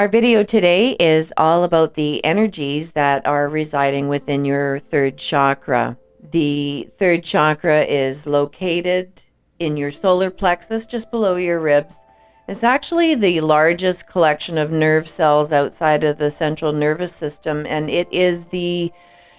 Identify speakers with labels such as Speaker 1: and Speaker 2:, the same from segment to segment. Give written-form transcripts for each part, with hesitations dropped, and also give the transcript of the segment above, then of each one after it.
Speaker 1: Our video today is all about the energies that are residing within your third chakra. The third chakra is located in your solar plexus, just below your ribs. It's actually the largest collection of nerve cells outside of the central nervous system, and it is the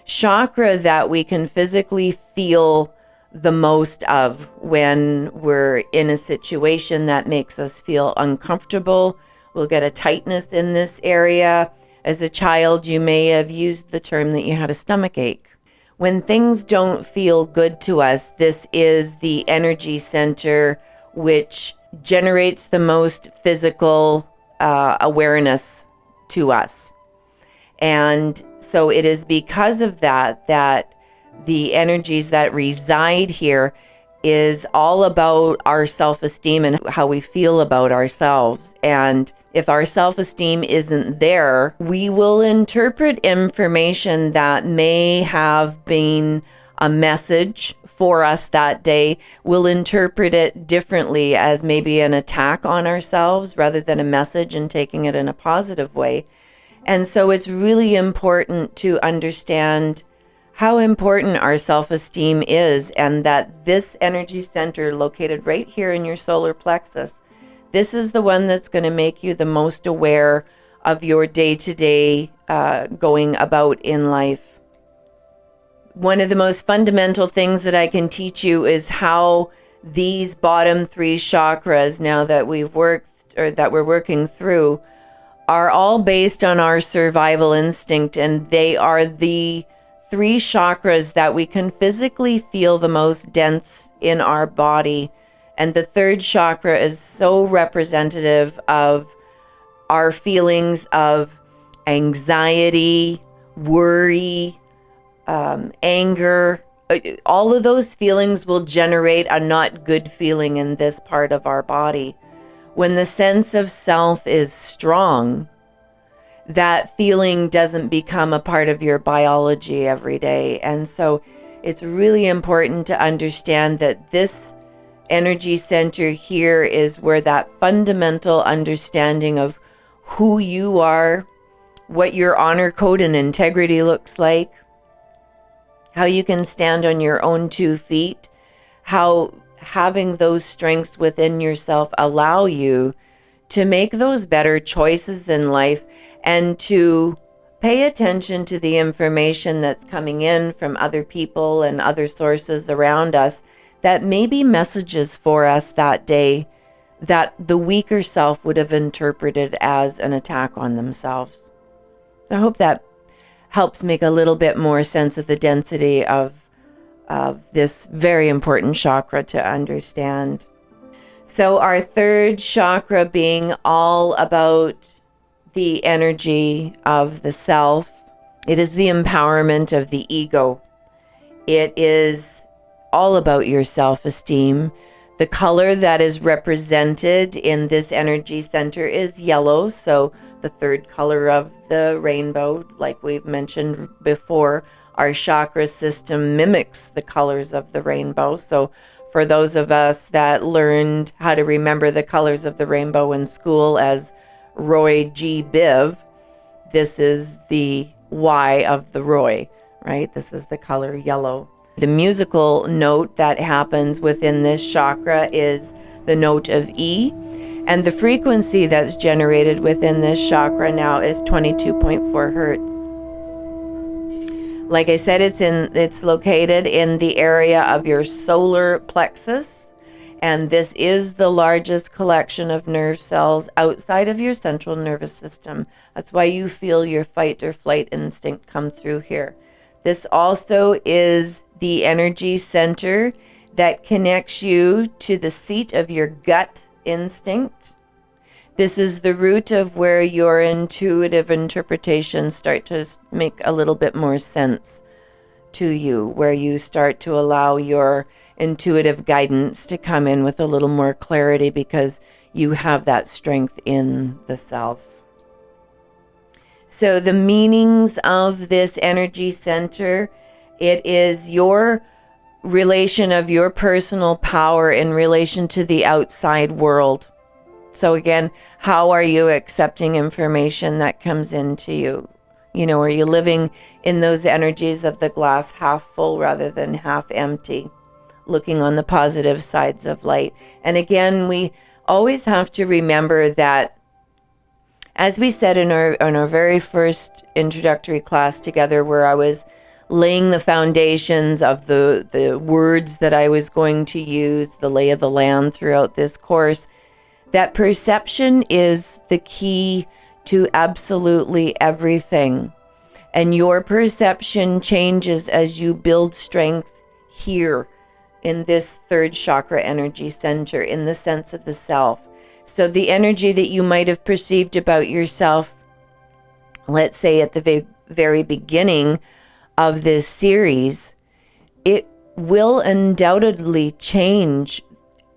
Speaker 1: chakra that we can physically feel the most of when we're in a situation that makes us feel uncomfortable. We'll get a tightness in this area. As a child, you may have used the term that you had a stomach ache. When things don't feel good to us, this is the energy center which generates the most physical awareness to us. And so it is because of that the energies that reside here is all about our self-esteem and how we feel about ourselves. And if our self-esteem isn't there, we will interpret information that may have been a message for us that day. We'll interpret it differently as maybe an attack on ourselves rather than a message, and taking it in a positive way. And so it's really important to understand how important our self-esteem is, and that this energy center located right here in your solar plexus, this is the one that's going to make you the most aware of your day-to-day going about in life. One of the most fundamental things that I can teach you is how these bottom three chakras, now that we're working through, are all based on our survival instinct, and they are the three chakras that we can physically feel the most dense in our body. And the third chakra is so representative of our feelings of anxiety, worry, anger. All of those feelings will generate a not good feeling in this part of our body. When the sense of self is strong, that feeling doesn't become a part of your biology every day. And so it's really important to understand that this energy center here is where that fundamental understanding of who you are, what your honor code and integrity looks like, how you can stand on your own 2 feet, how having those strengths within yourself allow you to make those better choices in life, and to pay attention to the information that's coming in from other people and other sources around us that may be messages for us that day that the weaker self would have interpreted as an attack on themselves. So I hope that helps make a little bit more sense of the density of this very important chakra to understand. So our third chakra being all about the energy of the self, it is the empowerment of the ego. It is all about your self-esteem. The color that is represented in this energy center is yellow. So the third color of the rainbow, like we've mentioned before, our chakra system mimics the colors of the rainbow. So for those of us that learned how to remember the colors of the rainbow in school as Roy G. Biv, this is the Y of the Roy, right? This is the color yellow. The musical note that happens within this chakra is the note of E, and the frequency that's generated within this chakra now is 22.4 hertz. Like I said, it's located in the area of your solar plexus, and this is the largest collection of nerve cells outside of your central nervous system. That's why you feel your fight or flight instinct come through here. This also is the energy center that connects you to the seat of your gut instinct. This is the root of where your intuitive interpretations start to make a little bit more sense to you, where you start to allow your intuitive guidance to come in with a little more clarity because you have that strength in the self. So the meanings of this energy center, it is your relation of your personal power in relation to the outside world. So again, how are you accepting information that comes into you? You know, are you living in those energies of the glass half full rather than half empty, looking on the positive sides of light? And again, we always have to remember that, as we said in our very first introductory class together, where I was laying the foundations of the words that I was going to use, the lay of the land throughout this course, that perception is the key to absolutely everything. And your perception changes as you build strength here in this third chakra energy center, in the sense of the self. So the energy that you might have perceived about yourself, let's say at the very beginning of this series, it will undoubtedly change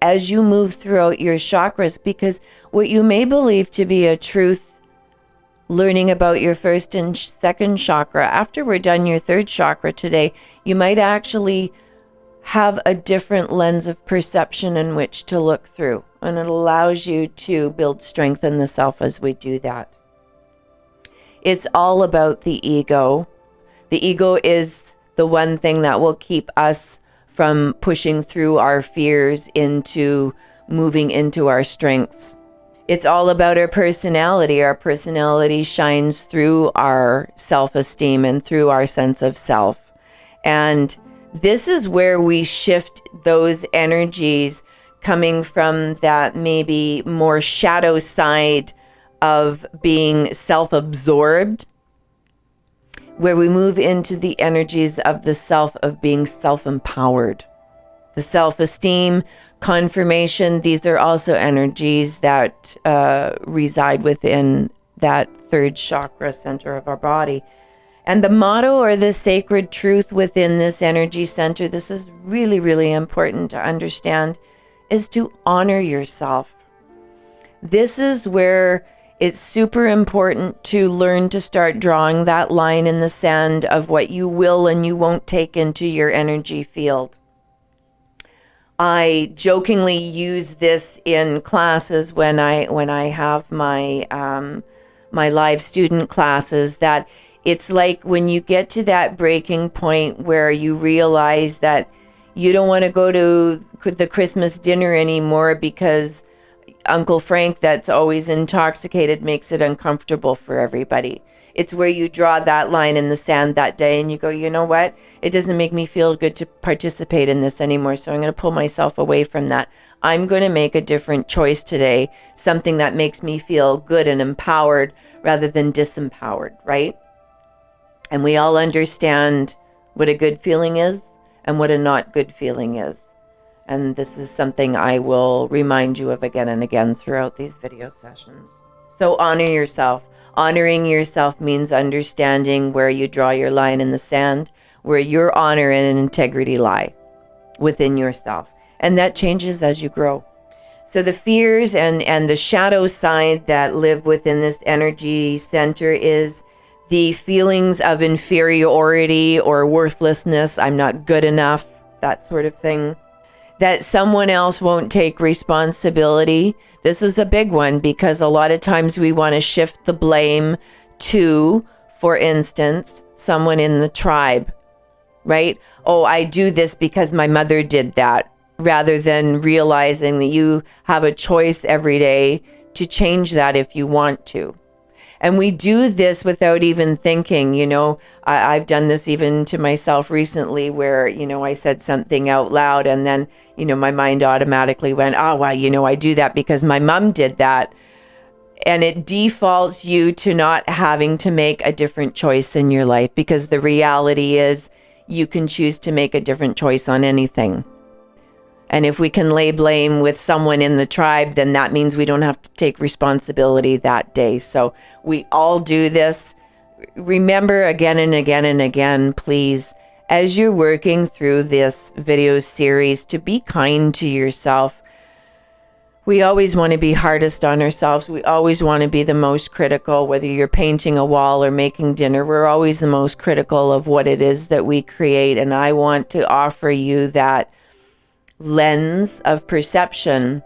Speaker 1: as you move throughout your chakras, because what you may believe to be a truth learning about your first and second chakra, after we're done your third chakra today, you might actually have a different lens of perception in which to look through. And it allows you to build strength in the self as we do that. It's all about the ego. The ego is the one thing that will keep us from pushing through our fears into moving into our strengths. It's all about our personality. Our personality shines through our self-esteem and through our sense of self. And this is where we shift those energies coming from that maybe more shadow side of being self-absorbed, where we move into the energies of the self, of being self-empowered. The self-esteem, confirmation, these are also energies that reside within that third chakra center of our body. And the motto, or the sacred truth within this energy center, this is really, really important to understand, is to honor yourself. This is where it's super important to learn to start drawing that line in the sand of what you will and you won't take into your energy field. I jokingly use this in classes when I have my my live student classes, that it's like when you get to that breaking point where you realize that you don't want to go to the Christmas dinner anymore because Uncle Frank, that's always intoxicated, makes it uncomfortable for everybody. It's where you draw that line in the sand that day and you go, you know what? It doesn't make me feel good to participate in this anymore, so I'm going to pull myself away from that. I'm going to make a different choice today, something that makes me feel good and empowered rather than disempowered, right? And we all understand what a good feeling is and what a not good feeling is. And this is something I will remind you of again and again throughout these video sessions. So honor yourself. Honoring yourself means understanding where you draw your line in the sand, where your honor and integrity lie within yourself. And that changes as you grow. So the fears and the shadow side that live within this energy center is the feelings of inferiority or worthlessness. I'm not good enough, that sort of thing. That someone else won't take responsibility. This is a big one because a lot of times we want to shift the blame to, for instance, someone in the tribe, right? Oh, I do this because my mother did that, rather than realizing that you have a choice every day to change that if you want to. And we do this without even thinking, you know. I've done this even to myself recently where, you know, I said something out loud and then, you know, my mind automatically went, oh, well, you know, I do that because my mom did that. And it defaults you to not having to make a different choice in your life, because the reality is you can choose to make a different choice on anything. And if we can lay blame with someone in the tribe, then that means we don't have to take responsibility that day. So we all do this. Remember again and again and again, please, as you're working through this video series, to be kind to yourself. We always want to be hardest on ourselves. We always want to be the most critical, whether you're painting a wall or making dinner. We're always the most critical of what it is that we create. And I want to offer you that lens of perception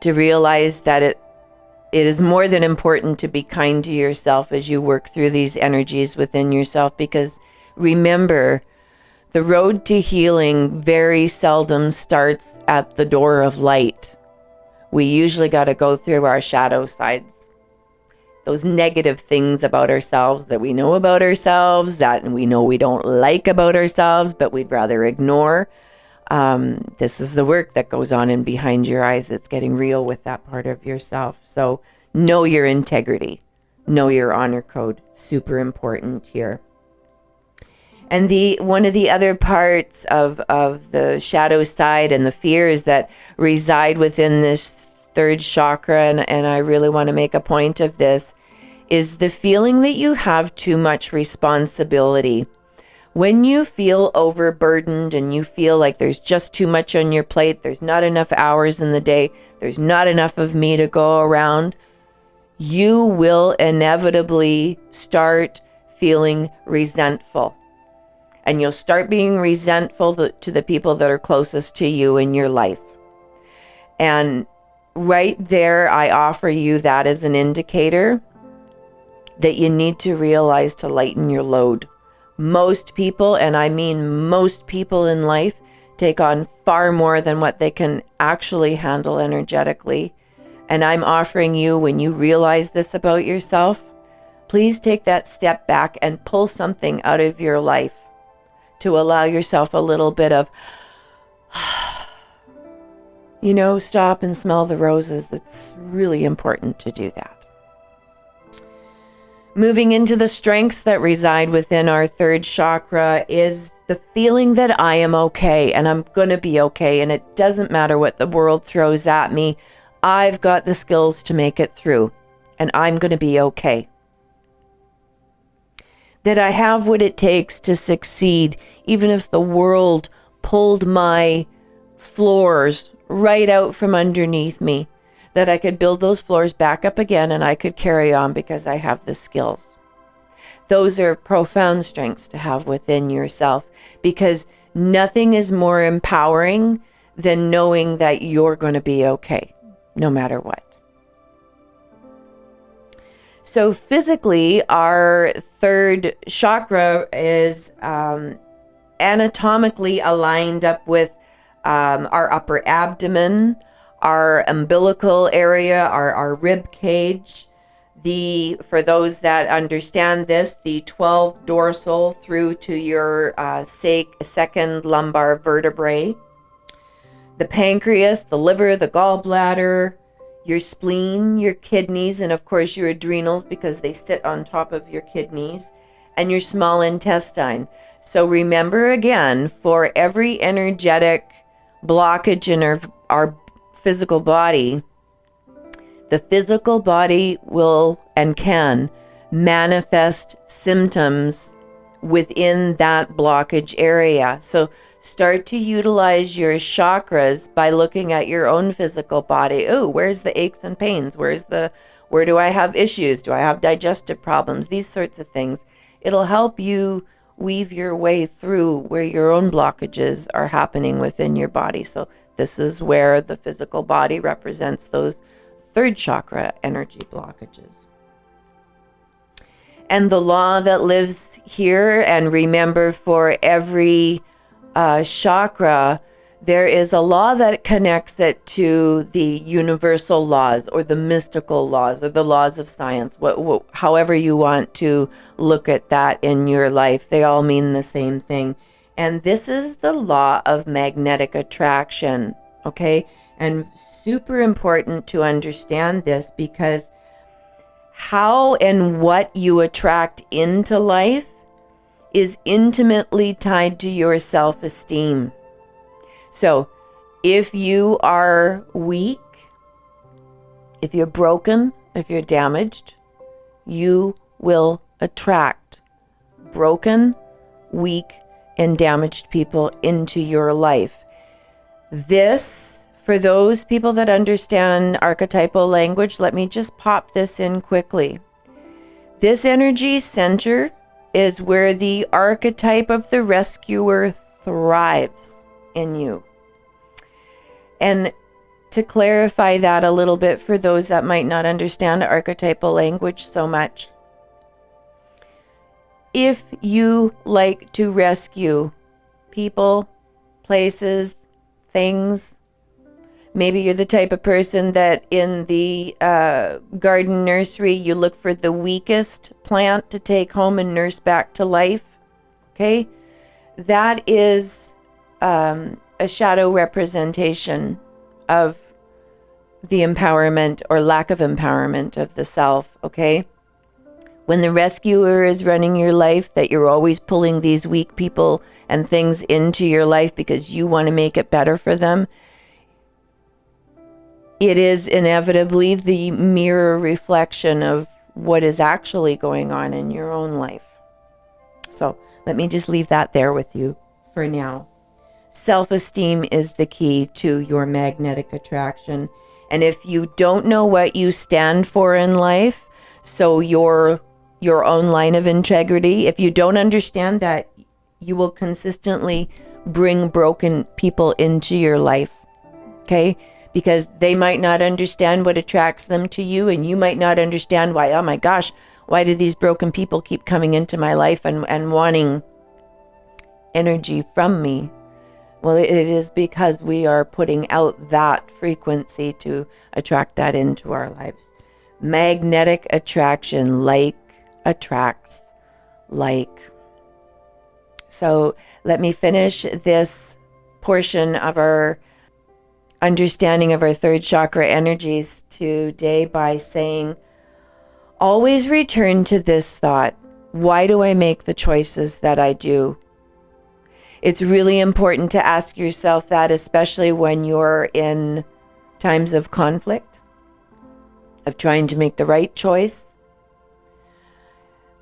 Speaker 1: to realize that it is more than important to be kind to yourself as you work through these energies within yourself, because remember, the road to healing very seldom starts at the door of light. We usually got to go through our shadow sides. Those negative things about ourselves that we know about ourselves, that we know we don't like about ourselves, but we'd rather ignore. This is the work that goes on in behind your eyes. It's getting real with that part of yourself. So know your integrity. Know your honor code. Super important here. And one of the other parts of the shadow side and the fears that reside within this third chakra, and I really want to make a point of this, is the feeling that you have too much responsibility. When you feel overburdened and you feel like there's just too much on your plate, there's not enough hours in the day, there's not enough of me to go around, you will inevitably start feeling resentful. And you'll start being resentful to the people that are closest to you in your life. And right there, I offer you that as an indicator that you need to realize to lighten your load. Most people, and I mean most people in life, take on far more than what they can actually handle energetically. And I'm offering you, when you realize this about yourself, please take that step back and pull something out of your life to allow yourself a little bit of, stop and smell the roses. It's really important to do that. Moving into the strengths that reside within our third chakra is the feeling that I am okay and I'm going to be okay. And it doesn't matter what the world throws at me. I've got the skills to make it through and I'm going to be okay. That I have what it takes to succeed, even if the world pulled my floors right out from underneath me, that I could build those floors back up again and I could carry on because I have the skills. Those are profound strengths to have within yourself, because nothing is more empowering than knowing that you're going to be okay, no matter what. So physically, our third chakra is anatomically aligned up with our upper abdomen, our umbilical area, our rib cage. For those that understand this, the 12 dorsal through to your second lumbar vertebrae. The pancreas, the liver, the gallbladder, your spleen, your kidneys, and of course your adrenals, because they sit on top of your kidneys, and your small intestine. So remember again, for every energetic blockage in our physical body, the physical body will and can manifest symptoms within that blockage area. So start to utilize your chakras by looking at your own physical body. Oh, where's the aches and pains? Where do I have issues? Do I have digestive problems? These sorts of things. It'll help you weave your way through where your own blockages are happening within your body. So this is where the physical body represents those third chakra energy blockages. And the law that lives here, and remember, for every chakra, there is a law that connects it to the universal laws or the mystical laws or the laws of science, however you want to look at that in your life. They all mean the same thing. And this is the law of magnetic attraction, okay? And super important to understand this, because how and what you attract into life is intimately tied to your self-esteem. So if you are weak, if you're broken, if you're damaged, you will attract broken, weak, and damaged people into your life. This, for those people that understand archetypal language, let me just pop this in quickly. This energy center is where the archetype of the rescuer thrives in you. And to clarify that a little bit for those that might not understand archetypal language so much. If you like to rescue people, places, things, maybe you're the type of person that in the garden nursery, you look for the weakest plant to take home and nurse back to life. Okay? That is a shadow representation of the empowerment or lack of empowerment of the self. Okay? When the rescuer is running your life, that you're always pulling these weak people and things into your life because you want to make it better for them, it is inevitably the mirror reflection of what is actually going on in your own life. So let me just leave that there with you for now. Self-esteem is the key to your magnetic attraction. And if you don't know what you stand for in life, so your own line of integrity, if you don't understand that, you will consistently bring broken people into your life. Okay? Because they might not understand what attracts them to you, and you might not understand why, oh my gosh, why do these broken people keep coming into my life and wanting energy from me? Well, it is because we are putting out that frequency to attract that into our lives. Magnetic attraction, like attracts like. So let me finish this portion of our understanding of our third chakra energies today by saying, always return to this thought. Why do I make the choices that I do? It's really important to ask yourself that, especially when you're in times of conflict, of trying to make the right choice.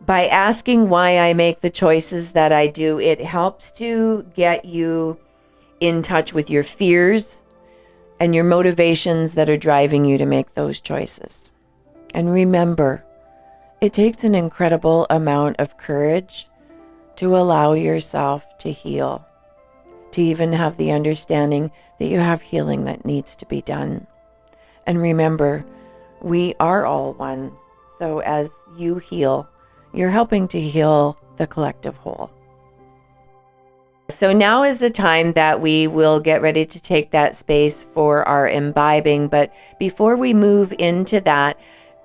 Speaker 1: By asking why I make the choices that I do, it helps to get you in touch with your fears and your motivations that are driving you to make those choices. And remember, it takes an incredible amount of courage to allow yourself to heal, to even have the understanding that you have healing that needs to be done. And remember, we are all one. So as you heal, you're helping to heal the collective whole. So now is the time that we will get ready to take that space for our imbibing. But before we move into that,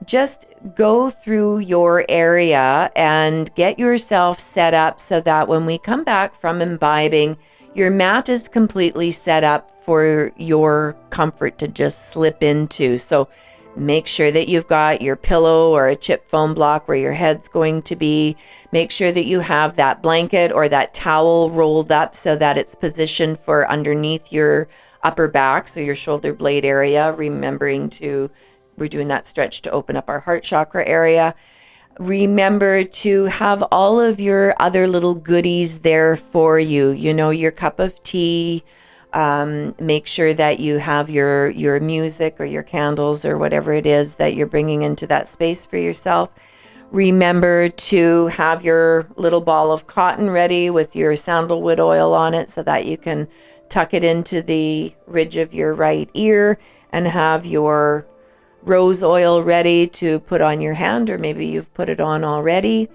Speaker 1: just go through your area and get yourself set up so that when we come back from imbibing, your mat is completely set up for your comfort to just slip into. So make sure that you've got your pillow or a chip foam block where your head's going to be. Make sure that you have that blanket or that towel rolled up so that it's positioned for underneath your upper back, so your shoulder blade area, remembering we're doing that stretch to open up our heart chakra area. Remember to have all of your other little goodies there for you. You know, your cup of tea. Make sure that you have your music or your candles or whatever it is that you're bringing into that space for yourself. Remember to have your little ball of cotton ready with your sandalwood oil on it so that you can tuck it into the ridge of your right ear, and have your rose oil ready to put on your hand, or maybe you've put it on already.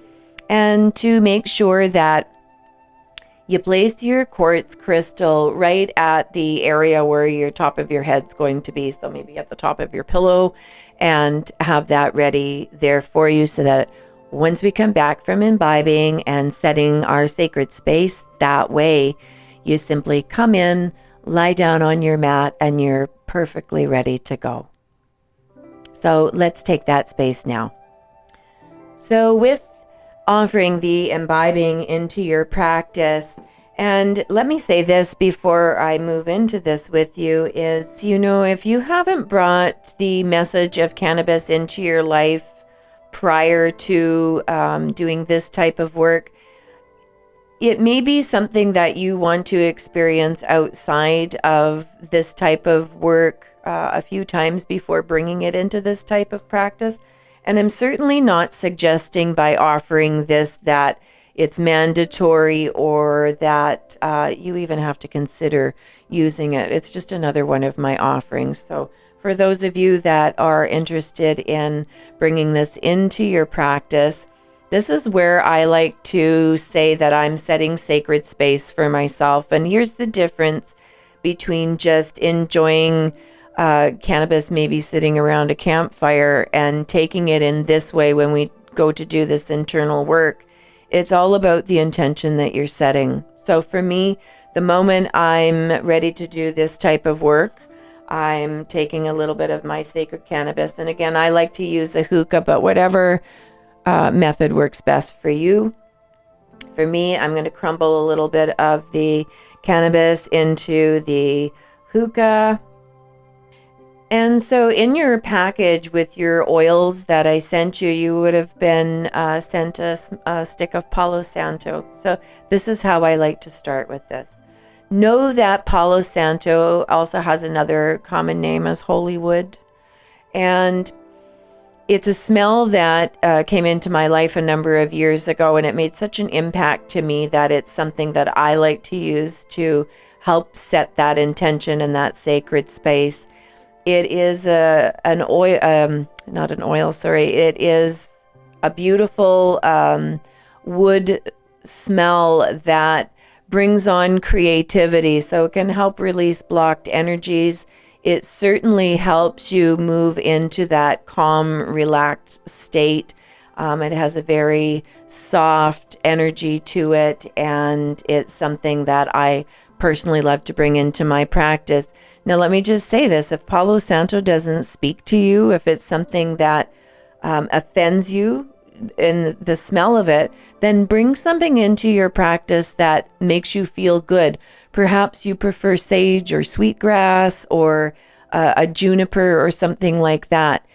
Speaker 1: And to make sure that you place your quartz crystal right at the area where your top of your head's going to be. So maybe at the top of your pillow, and have that ready there for you so that once we come back from imbibing and setting our sacred space that way, you simply come in, lie down on your mat, and you're perfectly ready to go. So let's take that space now. So with offering the imbibing into your practice, and let me say this before I move into this with you, is, you know, if you haven't brought the message of cannabis into your life prior to doing this type of work, it may be something that you want to experience outside of this type of work a few times before bringing it into this type of practice. And I'm certainly not suggesting by offering this that it's mandatory or that you even have to consider using it. It's just another one of my offerings. So for those of you that are interested in bringing this into your practice, this is where I like to say that I'm setting sacred space for myself. And here's the difference between just enjoying cannabis, maybe sitting around a campfire, and taking it in this way when we go to do this internal work. It's all about the intention that you're setting. So for me, the moment I'm ready to do this type of work, I'm taking a little bit of my sacred cannabis. And again, I like to use a hookah, but whatever method works best for you. For me, I'm going to crumble a little bit of the cannabis into the hookah. And so in your package with your oils that I sent you, you would have been sent a stick of Palo Santo. So this is how I like to start with this. Know that Palo Santo also has another common name as holy wood. And it's a smell that came into my life a number of years ago, and it made such an impact to me that it's something that I like to use to help set that intention in that sacred space. It is an oil, not an oil, sorry. It is a beautiful wood smell that brings on creativity. So it can help release blocked energies. It certainly helps you move into that calm, relaxed state. It has a very soft energy to it, and it's something that I personally love to bring into my practice. Now, let me just say this. If Palo Santo doesn't speak to you, if it's something that offends you in the smell of it, then bring something into your practice that makes you feel good. Perhaps you prefer sage or sweetgrass or a juniper or something like that.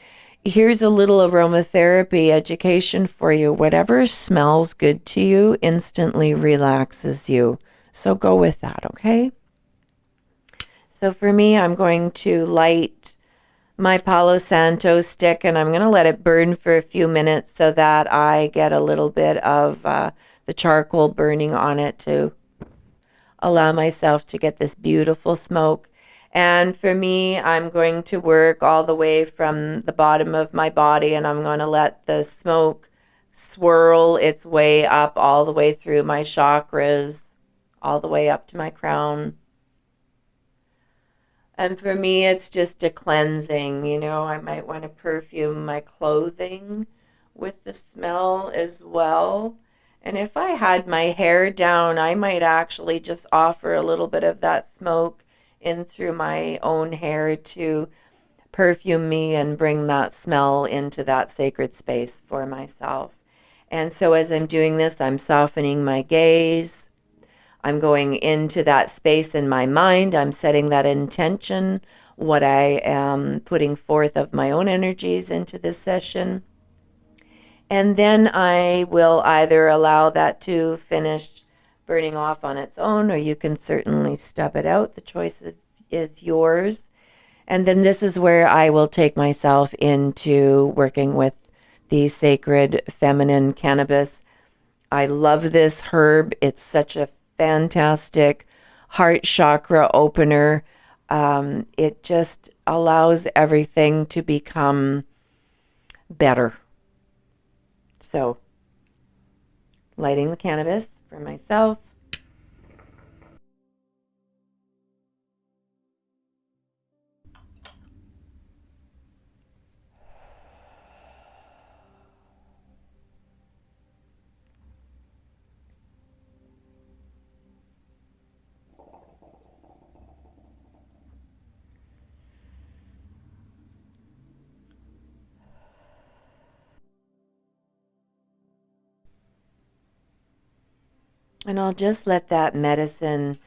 Speaker 1: Here's a little aromatherapy education for you. Whatever smells good to you instantly relaxes you. So go with that, okay? So for me, I'm going to light my Palo Santo stick, and I'm going to let it burn for a few minutes so that I get a little bit of the charcoal burning on it to allow myself to get this beautiful smoke. And for me, I'm going to work all the way from the bottom of my body, and I'm going to let the smoke swirl its way up all the way through my chakras, all the way up to my crown. And for me, it's just a cleansing. You know, I might want to perfume my clothing with the smell as well. And if I had my hair down, I might actually just offer a little bit of that smoke in through my own hair to perfume me and bring that smell into that sacred space for myself. And so as I'm doing this, I'm softening my gaze. I'm going into that space in my mind. I'm setting that intention, what I am putting forth of my own energies into this session. And then I will either allow that to finish burning off on its own, or you can certainly stub it out. The choice is yours. And then this is where I will take myself into working with the sacred feminine cannabis. I love this herb. It's such a fantastic heart chakra opener. It just allows everything to become better. So, lighting the cannabis for myself. And I'll just let that medicine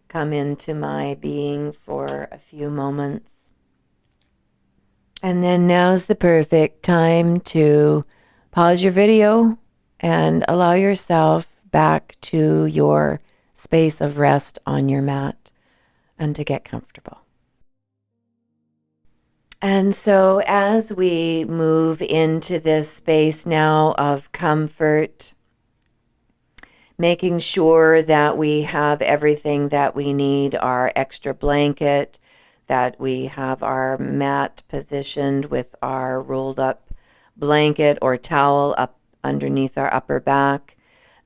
Speaker 1: come into my being for a few moments. And then now's the perfect time to pause your video and allow yourself back to your space of rest on your mat and to get comfortable. And so as we move into this space now of comfort, making sure that we have everything that we need, our extra blanket, that we have our mat positioned with our rolled up blanket or towel up underneath our upper back,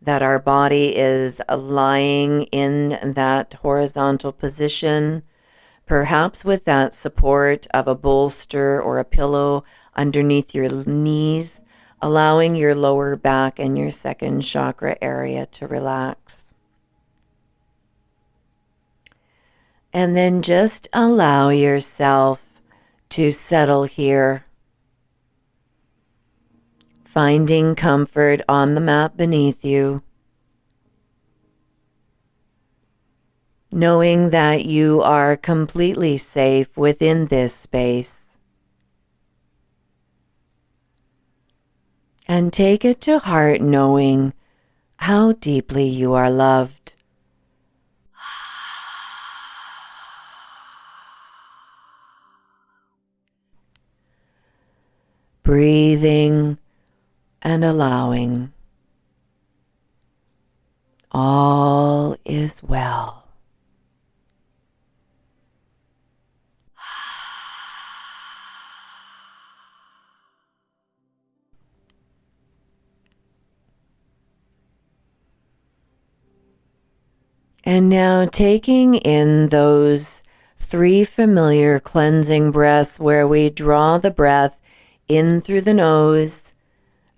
Speaker 1: that our body is lying in that horizontal position, perhaps with that support of a bolster or a pillow underneath your knees, allowing your lower back and your second chakra area to relax. And then just allow yourself to settle here, finding comfort on the mat beneath you, knowing that you are completely safe within this space. And take it to heart knowing how deeply you are loved. Breathing and allowing. All is well. And now taking in those 3 familiar cleansing breaths where we draw the breath in through the nose,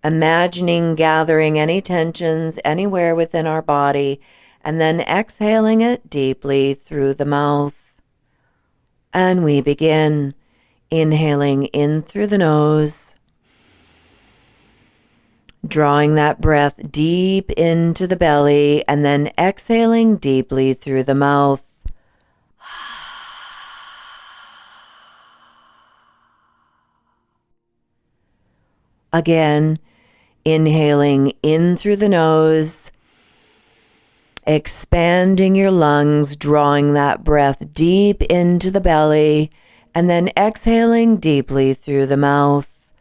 Speaker 1: imagining gathering any tensions anywhere within our body, and then exhaling it deeply through the mouth. And we begin inhaling in through the nose, drawing that breath deep into the belly, and then exhaling deeply through the mouth. Again, inhaling in through the nose, expanding your lungs, drawing that breath deep into the belly, and then exhaling deeply through the mouth.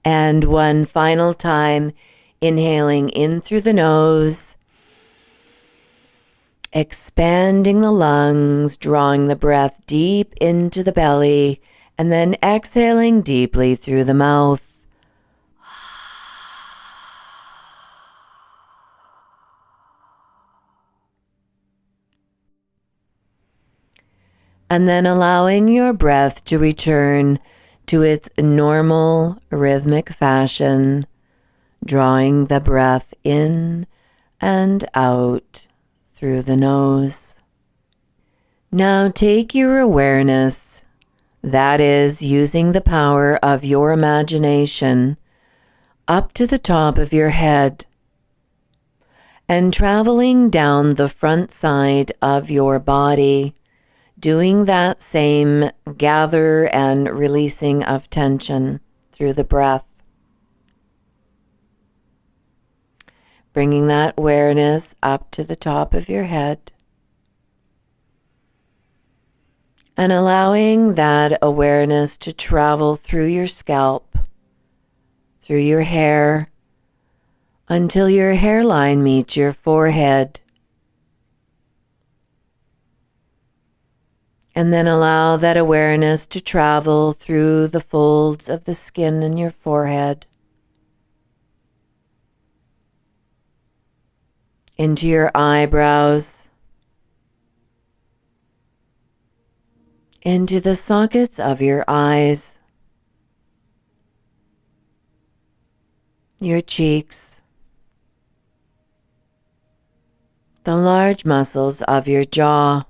Speaker 1: And one final time, inhaling in through the nose, expanding the lungs, drawing the breath deep into the belly, and then exhaling deeply through the mouth. And then allowing your breath to return to its normal rhythmic fashion, drawing the breath in and out through the nose. Now take your awareness, that is, using the power of your imagination, up to the top of your head and traveling down the front side of your body, doing that same gather and releasing of tension through the breath. Bringing that awareness up to the top of your head and allowing that awareness to travel through your scalp, through your hair, until your hairline meets your forehead. And then allow that awareness to travel through the folds of the skin in your forehead, into your eyebrows, into the sockets of your eyes, your cheeks, the large muscles of your jaw.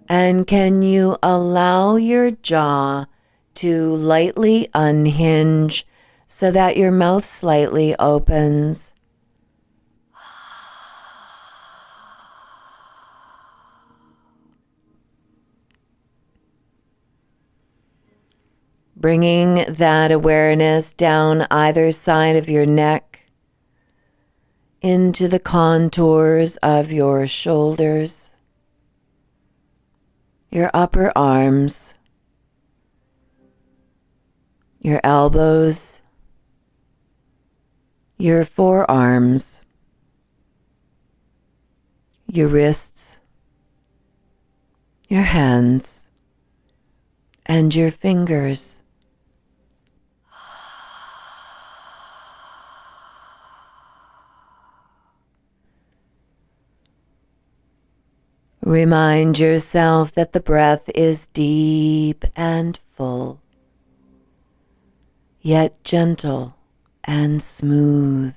Speaker 1: And can you allow your jaw to lightly unhinge so that your mouth slightly opens? Bringing that awareness down either side of your neck, into the contours of your shoulders, your upper arms, your elbows, your forearms, your wrists, your hands, and your fingers. Remind yourself that the breath is deep and full, yet gentle and smooth,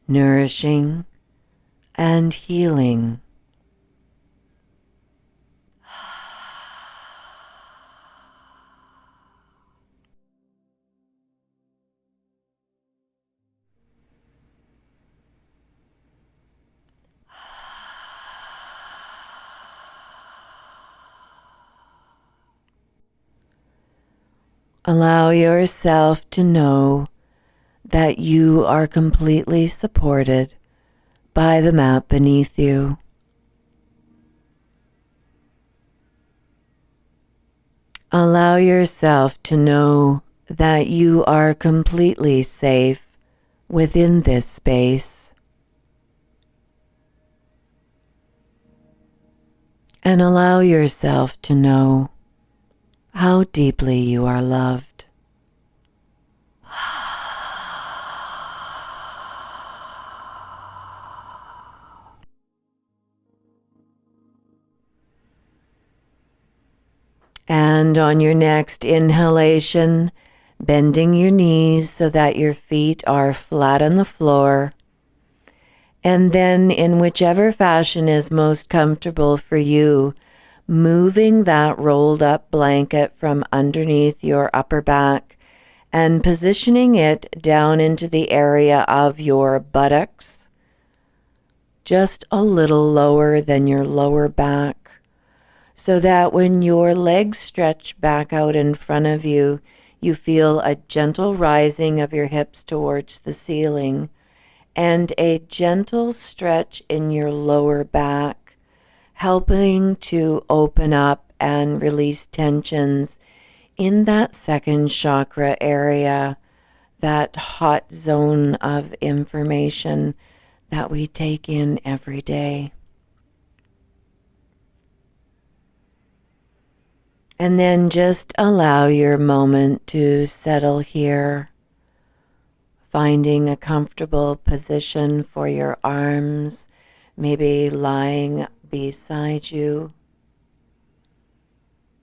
Speaker 1: nourishing and healing. Allow yourself to know that you are completely supported by the mat beneath you. Allow yourself to know that you are completely safe within this space. And allow yourself to know how deeply you are loved. And on your next inhalation, bending your knees so that your feet are flat on the floor. And then, in whichever fashion is most comfortable for you, moving that rolled up blanket from underneath your upper back and positioning it down into the area of your buttocks, just a little lower than your lower back, so that when your legs stretch back out in front of you, you feel a gentle rising of your hips towards the ceiling and a gentle stretch in your lower back, helping to open up and release tensions in that second chakra area, that hot zone of information that we take in every day. And then just allow your moment to settle here, finding a comfortable position for your arms, maybe lying beside you,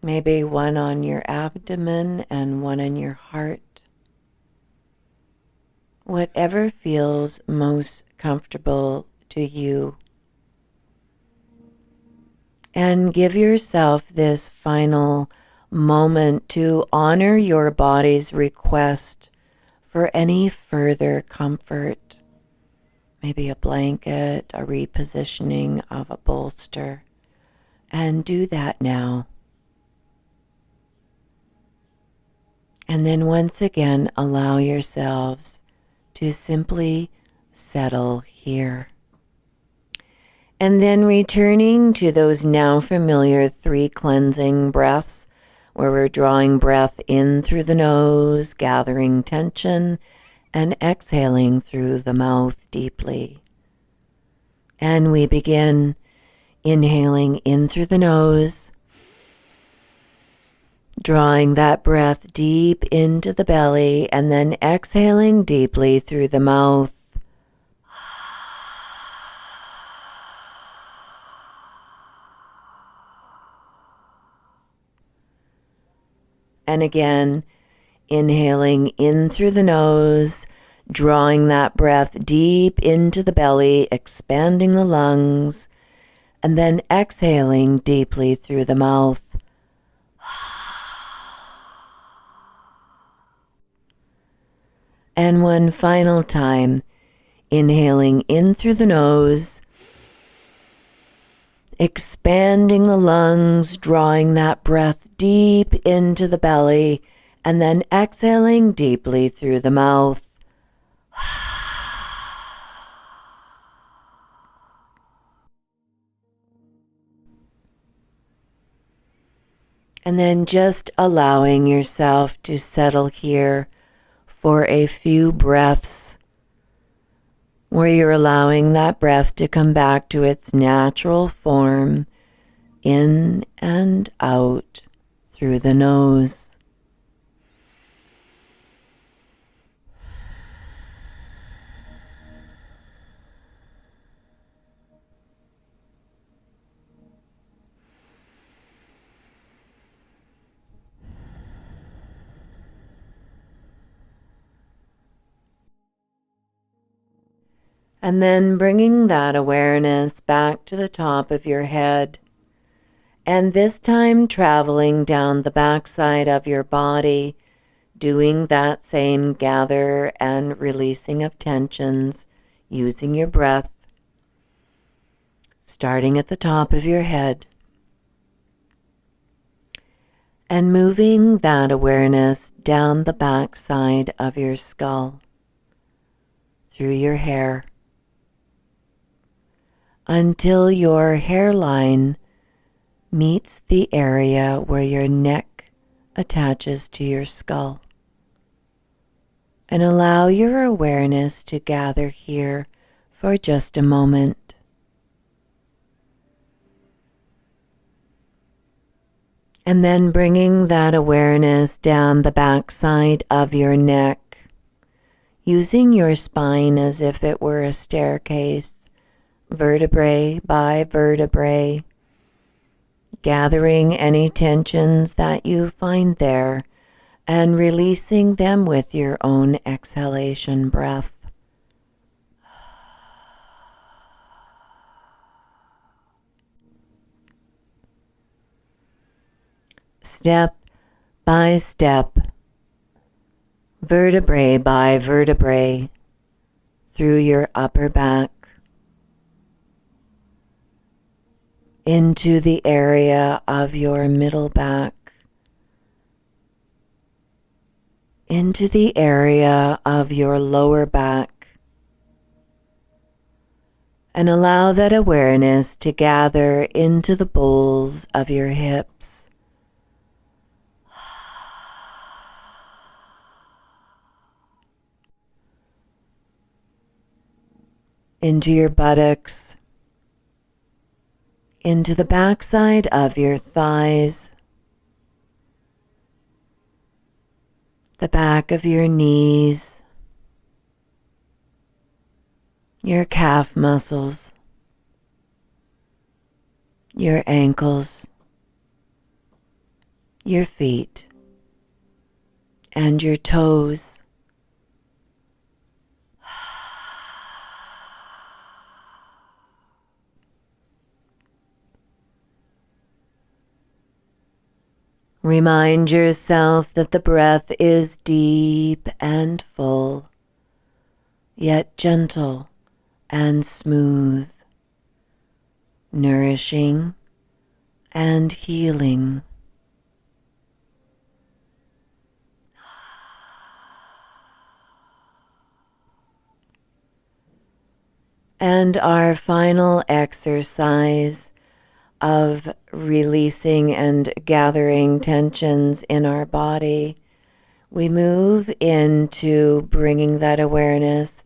Speaker 1: maybe one on your abdomen and one on your heart. Whatever feels most comfortable to you. And give yourself this final moment to honor your body's request for any further comfort. Maybe a blanket, a repositioning of a bolster. And do that now. And then once again, allow yourselves to simply settle here. And then returning to those now familiar 3 cleansing breaths, where we're drawing breath in through the nose, gathering tension, and exhaling through the mouth deeply. And we begin inhaling in through the nose, drawing that breath deep into the belly, and then exhaling deeply through the mouth. And again, inhaling in through the nose, drawing that breath deep into the belly, expanding the lungs, and then exhaling deeply through the mouth. And one final time, inhaling in through the nose, expanding the lungs, drawing that breath deep into the belly, and then exhaling deeply through the mouth. And then just allowing yourself to settle here for a few breaths, where you're allowing that breath to come back to its natural form, in and out through the nose. And then bringing that awareness back to the top of your head, and this time traveling down the backside of your body, doing that same gather and releasing of tensions, using your breath, starting at the top of your head, and moving that awareness down the backside of your skull, through your hair, until your hairline meets the area where your neck attaches to your skull. And allow your awareness to gather here for just a moment. And then bringing that awareness down the backside of your neck, using your spine as if it were a staircase, vertebrae by vertebrae, gathering any tensions that you find there and releasing them with your own exhalation breath. Step by step, vertebrae by vertebrae, through your upper back, into the area of your middle back, into the area of your lower back, and allow that awareness to gather into the bowls of your hips. Into your buttocks, into the backside of your thighs, the back of your knees, your calf muscles, your ankles, your feet, and your toes. Remind yourself that the breath is deep and full, yet gentle and smooth, nourishing and healing. And our final exercise of releasing and gathering tensions in our body, we move into bringing that awareness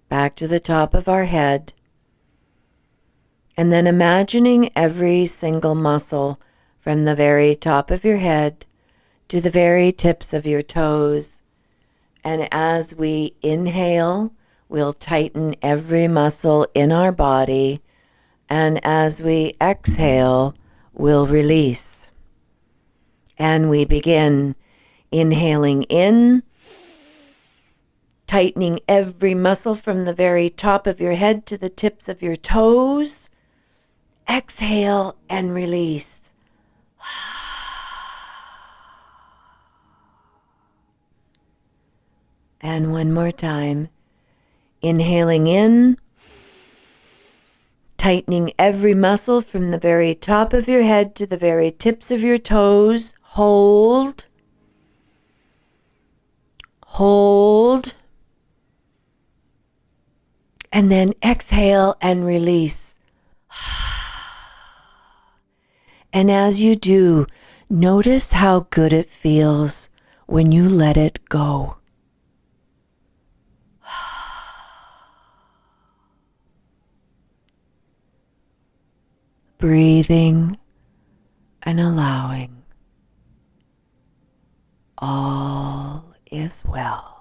Speaker 1: back to the top of our head, and then imagining every single muscle from the very top of your head to the very tips of your toes. And as we inhale, we'll tighten every muscle in our body, and as we exhale, we'll release. And we begin inhaling in, tightening every muscle from the very top of your head to the tips of your toes. Exhale and release. And one more time. Inhaling in, tightening every muscle from the very top of your head to the very tips of your toes. Hold. Hold. And then exhale and release. And as you do, Notice how good it feels when you let it go. Breathing and allowing. All is well.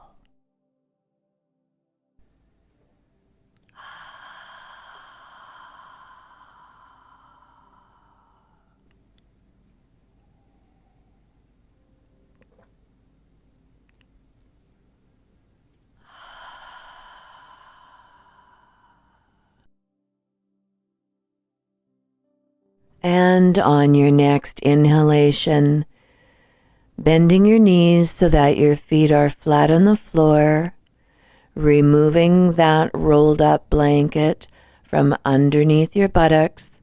Speaker 1: And on your next inhalation, bending your knees so that your feet are flat on the floor, removing that rolled up blanket from underneath your buttocks,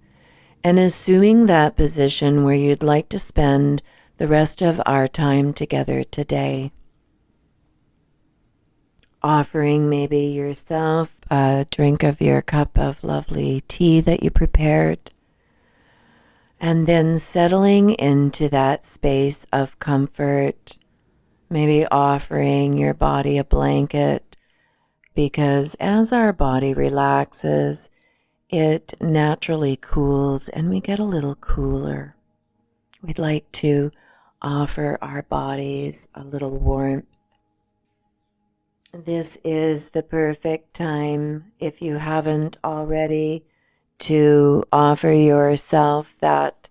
Speaker 1: and assuming that position where you'd like to spend the rest of our time together today. Offering maybe yourself a drink of your cup of lovely tea that you prepared, and then settling into that space of comfort, maybe offering your body a blanket, because as our body relaxes, it naturally cools and we get a little cooler. We'd like to offer our bodies a little warmth. This is the perfect time, if you haven't already, to offer yourself that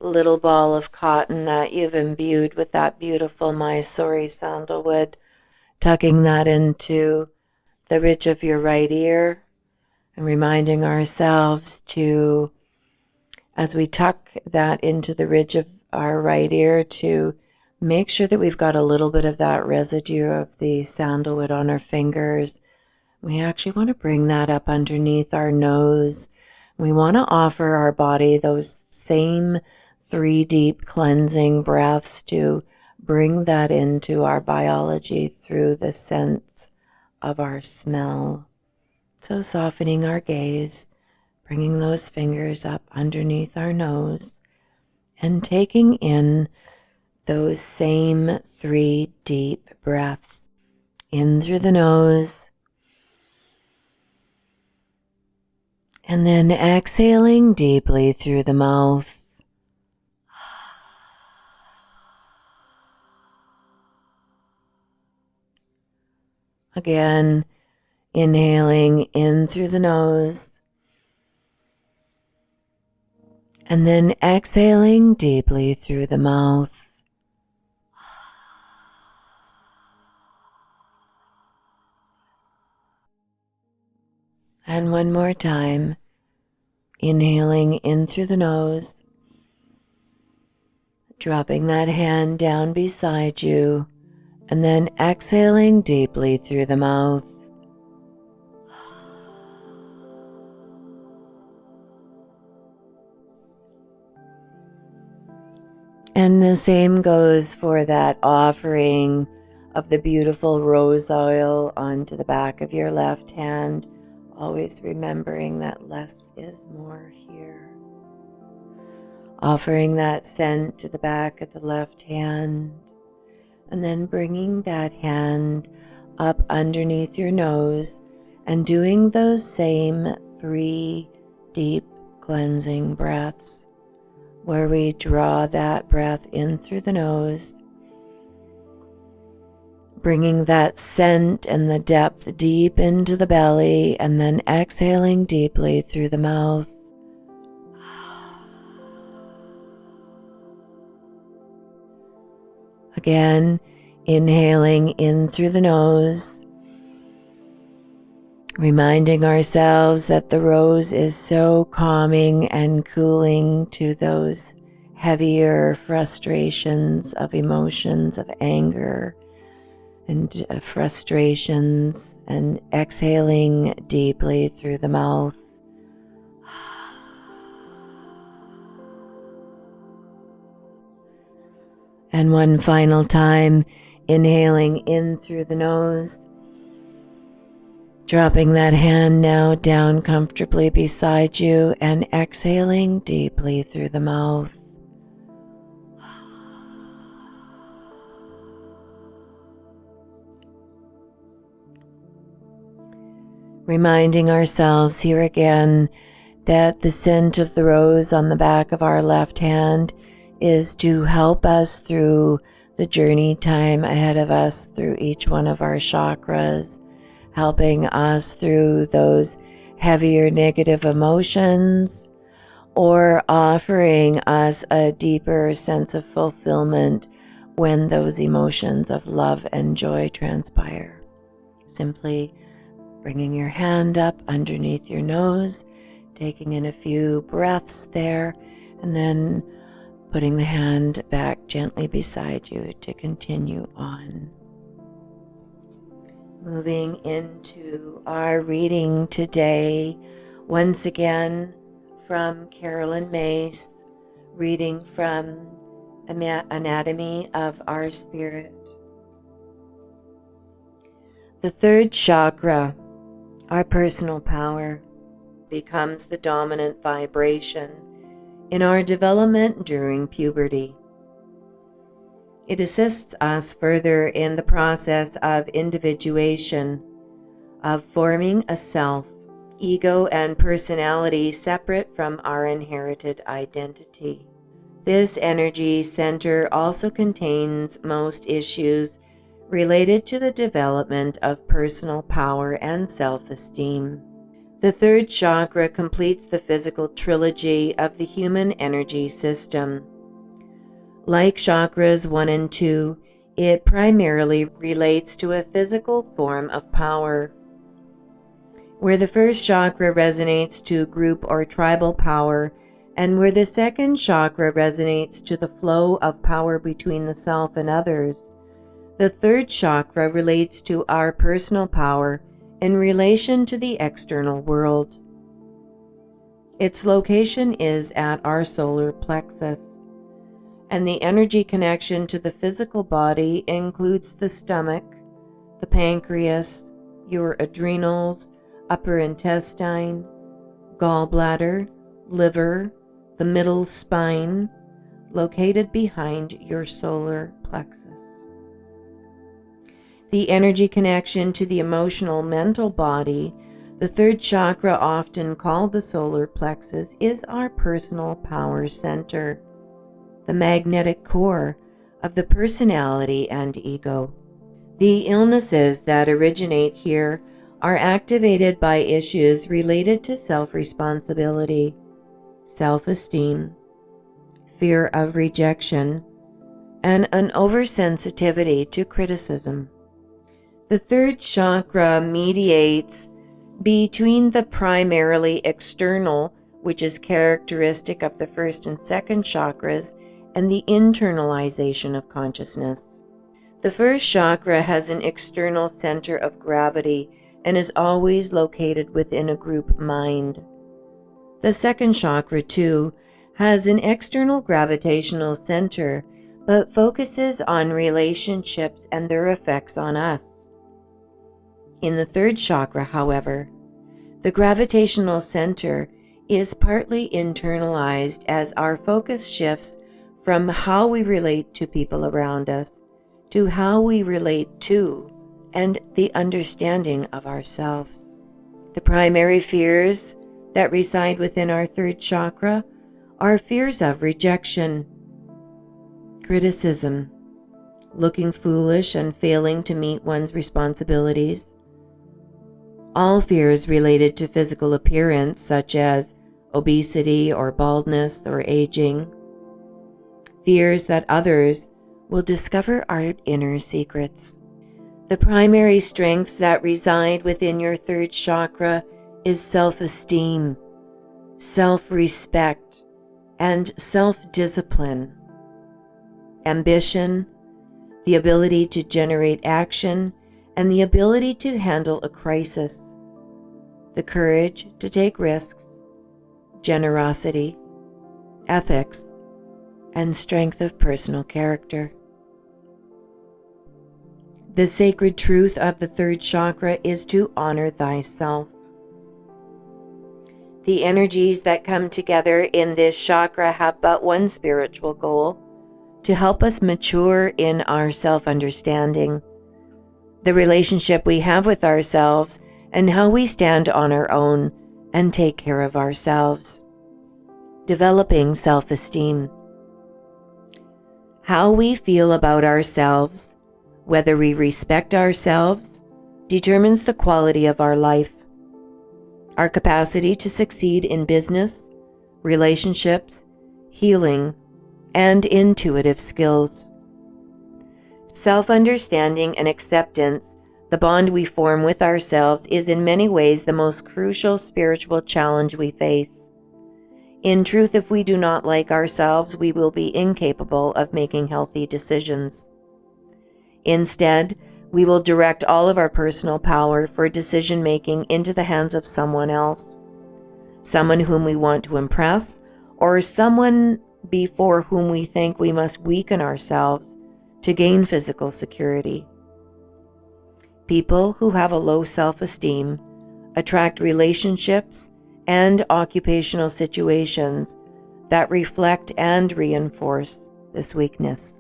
Speaker 1: little ball of cotton that you've imbued with that beautiful Mysore sandalwood, tucking that into the ridge of your right ear and reminding ourselves to, as we tuck that into the ridge of our right ear, to make sure that we've got a little bit of that residue of the sandalwood on our fingers. We actually want to bring that up underneath our nose. We want to offer our body those same 3 deep cleansing breaths to bring that into our biology through the sense of our smell. So softening our gaze, bringing those fingers up underneath our nose, and taking in those same 3 deep breaths. In through the nose, and then exhaling deeply through the mouth. Again, inhaling in through the nose, and then exhaling deeply through the mouth. And one more time, inhaling in through the nose, dropping that hand down beside you, and then exhaling deeply through the mouth. And the same goes for that offering of the beautiful rose oil onto the back of your left hand, always remembering that less is more here. Offering that scent to the back of the left hand, and then bringing that hand up underneath your nose and doing those same 3 deep cleansing breaths, where we draw that breath in through the nose, bringing that scent and the depth deep into the belly, and then exhaling deeply through the mouth. Again, inhaling in through the nose, reminding ourselves that the rose is so calming and cooling to those heavier frustrations of emotions of anger and frustrations, and exhaling deeply through the mouth. And one final time, inhaling in through the nose, dropping that hand now down comfortably beside you, and exhaling deeply through the mouth. Reminding ourselves here again that the scent of the rose on the back of our left hand is to help us through the journey time ahead of us through each one of our chakras, helping us through those heavier negative emotions, or offering us a deeper sense of fulfillment when those emotions of love and joy transpire. Simply bringing your hand up underneath your nose, taking in a few breaths there, and then putting the hand back gently beside you to continue on. Moving into our reading today, once again from Carolyn Mace, reading from Anatomy of Our Spirit. The third chakra, our personal power, becomes the dominant vibration in our development during puberty. It assists us further in the process of individuation, of forming a self, ego, and personality separate from our inherited identity. This energy center also contains most issues related to the development of personal power and self-esteem. The third chakra completes the physical trilogy of the human energy system. Like chakras 1 and 2, it primarily relates to a physical form of power. Where the first chakra resonates to group or tribal power, and where the second chakra resonates to the flow of power between the self and others, the third chakra relates to our personal power in relation to the external world. Its location is at our solar plexus, and the energy connection to the physical body includes the stomach, the pancreas, your adrenals, upper intestine, gallbladder, liver, the middle spine, located behind your solar plexus. The energy connection to the emotional mental body, the third chakra, often called the solar plexus, is our personal power center, the magnetic core of the personality and ego. The illnesses that originate here are activated by issues related to self-responsibility, self-esteem, fear of rejection, and an oversensitivity to criticism. The third chakra mediates between the primarily external, which is characteristic of the first and second chakras, and the internalization of consciousness. The first chakra has an external center of gravity and is always located within a group mind. The second chakra, too, has an external gravitational center, but focuses on relationships and their effects on us. In the third chakra, however, the gravitational center is partly internalized as our focus shifts from how we relate to people around us to how we relate to and the understanding of ourselves. The primary fears that reside within our third chakra are fears of rejection, criticism, looking foolish and failing to meet one's responsibilities, all fears related to physical appearance, such as obesity or baldness or aging, fears that others will discover our inner secrets. The primary strengths that reside within your third chakra is self-esteem, self-respect, and self-discipline, ambition, the ability to generate action, and the ability to handle a crisis, the courage to take risks, generosity, ethics, and strength of personal character. The sacred truth of the third chakra is to honor thyself. The energies that come together in this chakra have but one spiritual goal: to help us mature in our self-understanding, the relationship we have with ourselves, and how we stand on our own and take care of ourselves. Developing self-esteem. How we feel about ourselves, whether we respect ourselves, determines the quality of our life. Our capacity to succeed in business, relationships, healing, and intuitive skills. Self-understanding and acceptance, the bond we form with ourselves, is in many ways the most crucial spiritual challenge we face. In truth, if we do not like ourselves, we will be incapable of making healthy decisions. Instead, we will direct all of our personal power for decision-making into the hands of someone else, someone whom we want to impress, or someone before whom we think we must weaken ourselves to gain physical security. People who have a low self-esteem attract relationships and occupational situations that reflect and reinforce this weakness.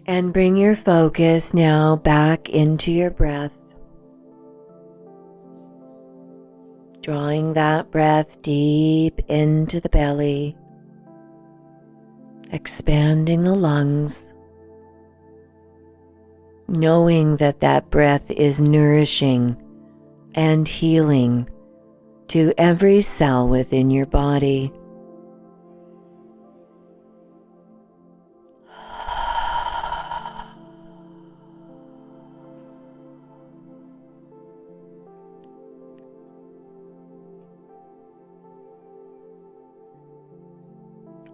Speaker 1: And bring your focus now back into your breath, drawing that breath deep into the belly, expanding the lungs, knowing that that breath is nourishing and healing to every cell within your body.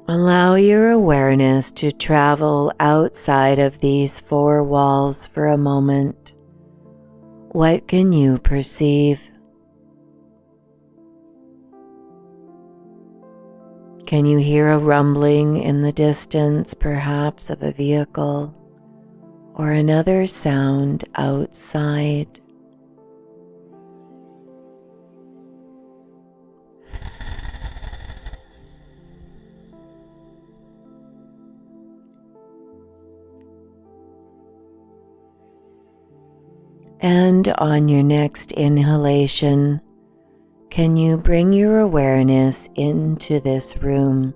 Speaker 1: Allow your awareness to travel outside of these four walls for a moment. What can you perceive? Can you hear a rumbling in the distance, perhaps of a vehicle, or another sound outside? And on your next inhalation, can you bring your awareness into this room,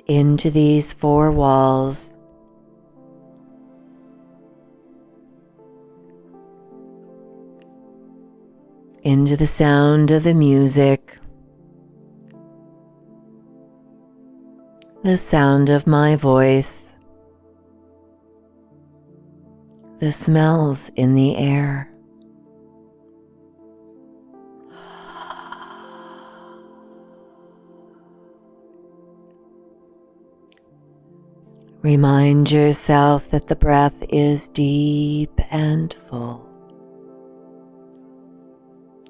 Speaker 1: into these four walls, into the sound of the music, the sound of my voice, the smells in the air. Remind yourself that the breath is deep and full,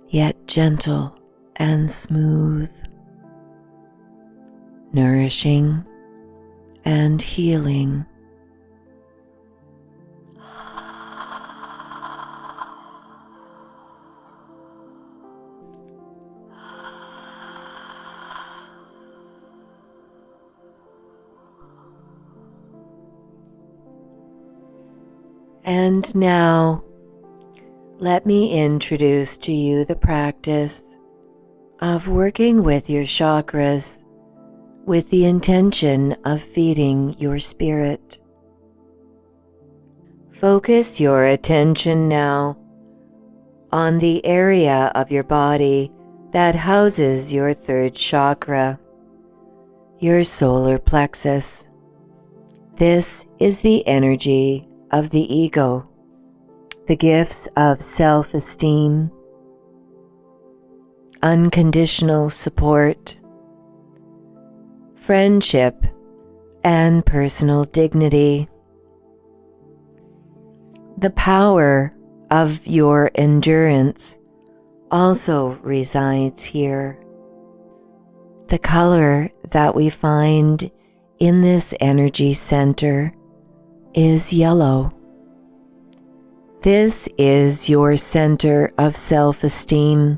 Speaker 1: yet gentle and smooth, nourishing and healing. And now, let me introduce to you the practice of working with your chakras with the intention of feeding your spirit. Focus your attention now on the area of your body that houses your third chakra, your solar plexus. This is the energy of the ego, the gifts of self-esteem, unconditional support, friendship, and personal dignity. The power of your endurance also resides here. The color that we find in this energy center is yellow. This is your center of self-esteem,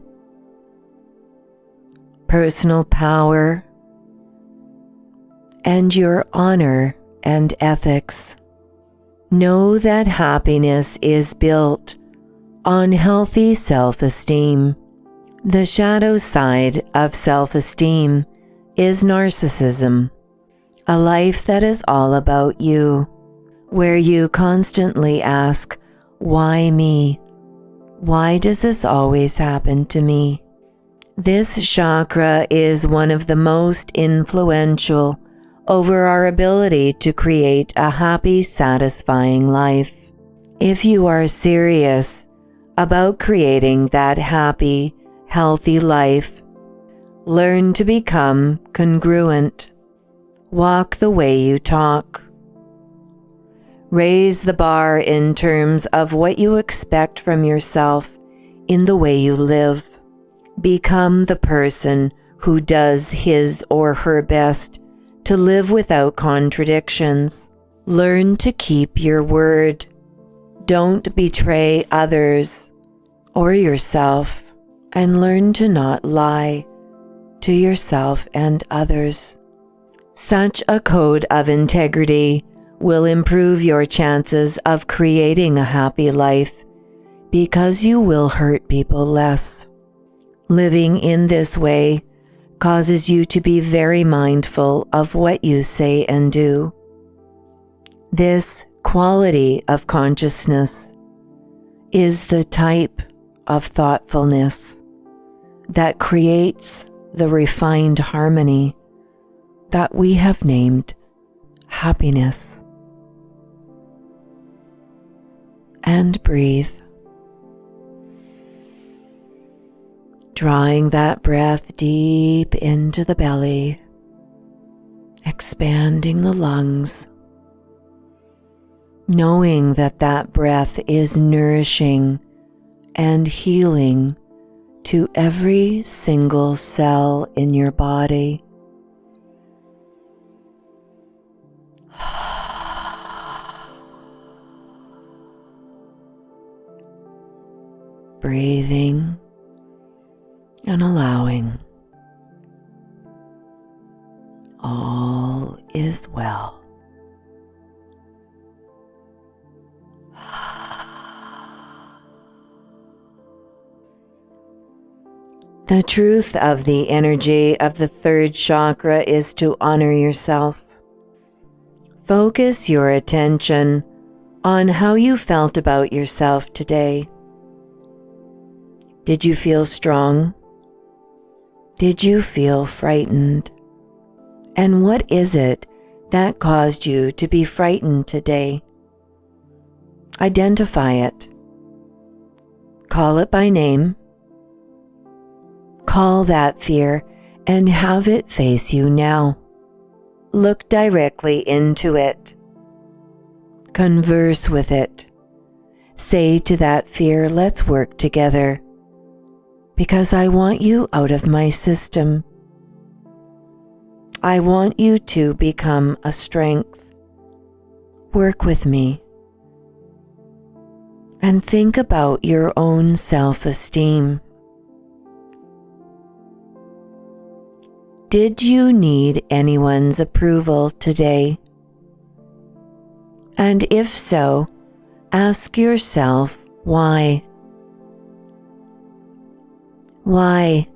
Speaker 1: personal power, and your honor and ethics. Know that happiness is built on healthy self-esteem. The shadow side of self-esteem is narcissism, a life that is all about you, where you constantly ask, why me? Why does this always happen to me? This chakra is one of the most influential over our ability to create a happy, satisfying life. If you are serious about creating that happy, healthy life, learn to become congruent. Walk the way you talk. Raise the bar in terms of what you expect from yourself in the way you live. Become the person who does his or her best to live without contradictions. Learn to keep your word. Don't betray others or yourself, and learn to not lie to yourself and others. Such a code of integrity will improve your chances of creating a happy life because you will hurt people less. Living in this way causes you to be very mindful of what you say and do. This quality of consciousness is the type of thoughtfulness that creates the refined harmony that we have named happiness. And breathe. Drawing that breath deep into the belly, expanding the lungs, knowing that that breath is nourishing and healing to every single cell in your body. Breathing and allowing. All is well. The truth of the energy of the third chakra is to honor yourself. Focus your attention on how you felt about yourself today. Did you feel strong? Did you feel frightened? And what is it that caused you to be frightened today? Identify it. Call it by name. Call that fear and have it face you now. Look directly into it. Converse with it. Say to that fear, let's work together, because I want you out of my system. I want you to become a strength. Work with me. And think about your own self-esteem. Did you need anyone's approval today? And if so, ask yourself why. Why?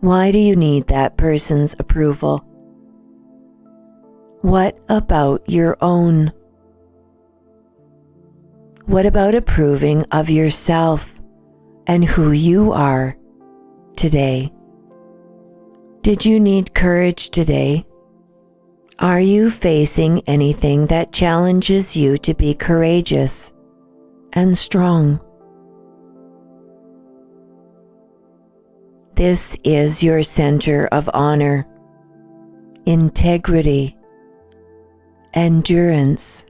Speaker 1: Why do you need that person's approval? What about your own? What about approving of yourself and who you are today? Did you need courage today? Are you facing anything that challenges you to be courageous and strong? This is your center of honor, integrity, endurance,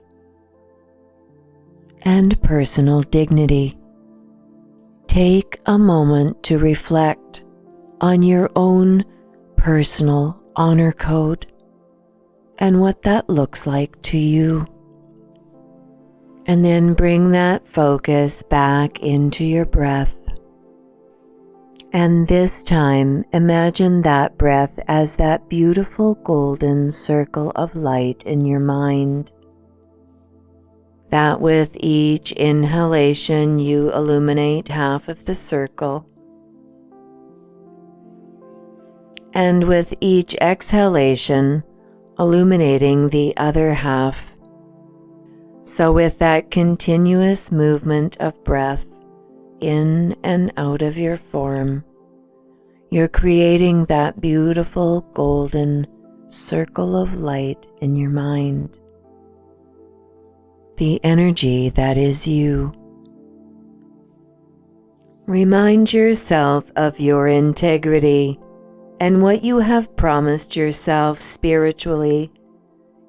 Speaker 1: and personal dignity. Take a moment to reflect on your own personal honor code and what that looks like to you. And then bring that focus back into your breath. And this time, imagine that breath as that beautiful golden circle of light in your mind. that with each inhalation you illuminate half of the circle, and with each exhalation illuminating the other half. So with that continuous movement of breath in and out of your form, you're creating that beautiful golden circle of light in your mind. The energy that is you. Remind yourself of your integrity and what you have promised yourself spiritually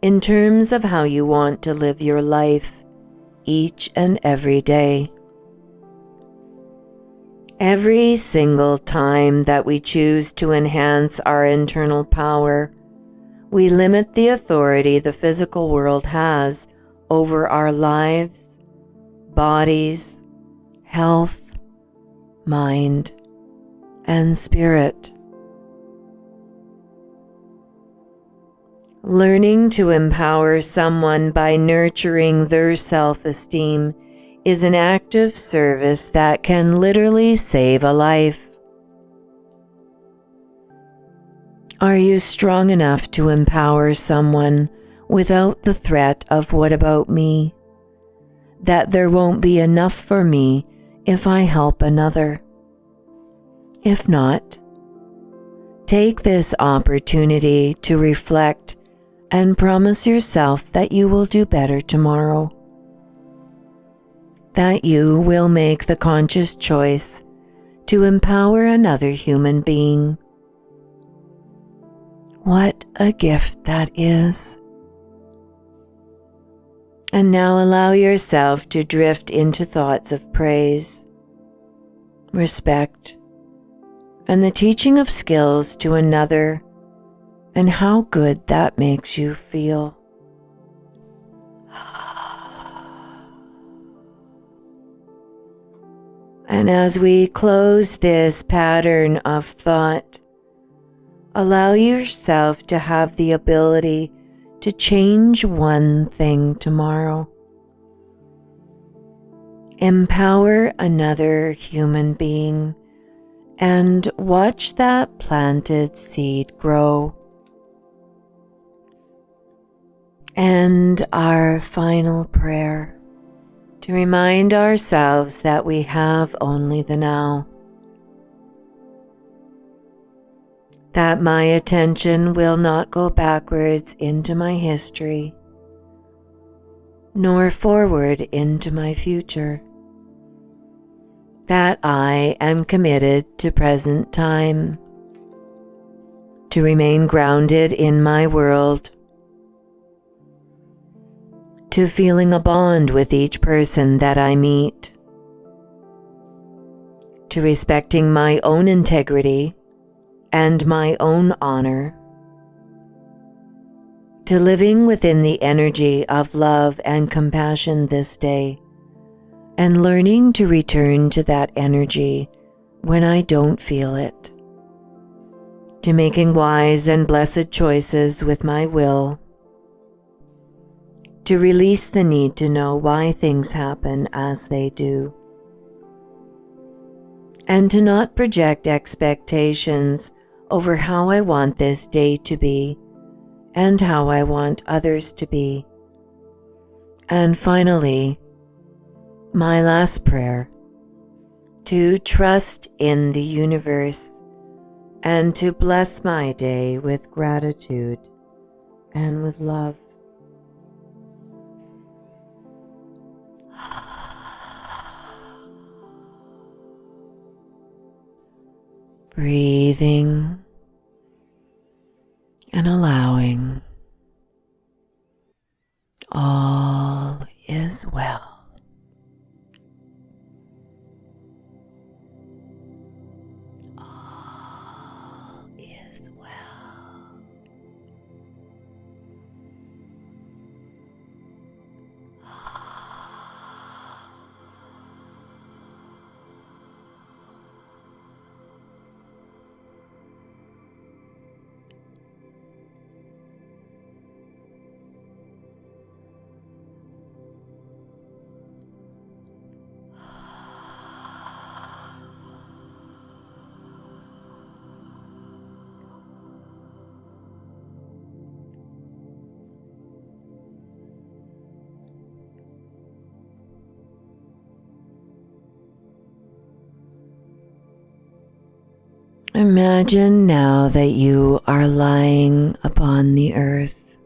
Speaker 1: in terms of how you want to live your life each and every day. Every single time that we choose to enhance our internal power, we limit the authority the physical world has over our lives, bodies, health, mind, and spirit. Learning to empower someone by nurturing their self-esteem is an act of service that can literally save a life. Are you strong enough to empower someone without the threat of "what about me?" That there won't be enough for me if I help another? If not, take this opportunity to reflect and promise yourself that you will do better tomorrow. That you will make the conscious choice to empower another human being. What a gift that is. And now allow yourself to drift into thoughts of praise, respect, and the teaching of skills to another, and how good that makes you feel. And as we close this pattern of thought, allow yourself to have the ability to change one thing tomorrow. Empower another human being and watch that planted seed grow. And our final prayer, to remind ourselves that we have only the now. That my attention will not go backwards into my history, nor forward into my future. That I am committed to present time, to remain grounded in my world, to feeling a bond with each person that I meet, to respecting my own integrity and my own honor, to living within the energy of love and compassion this day, and learning to return to that energy when I don't feel it, to making wise and blessed choices with my will, to release the need to know why things happen as they do, and to not project expectations over how I want this day to be and how I want others to be. And finally, my last prayer, to trust in the universe and to bless my day with gratitude and with love. Breathing and allowing. All is well. All is well. Imagine now that you are lying upon the earth,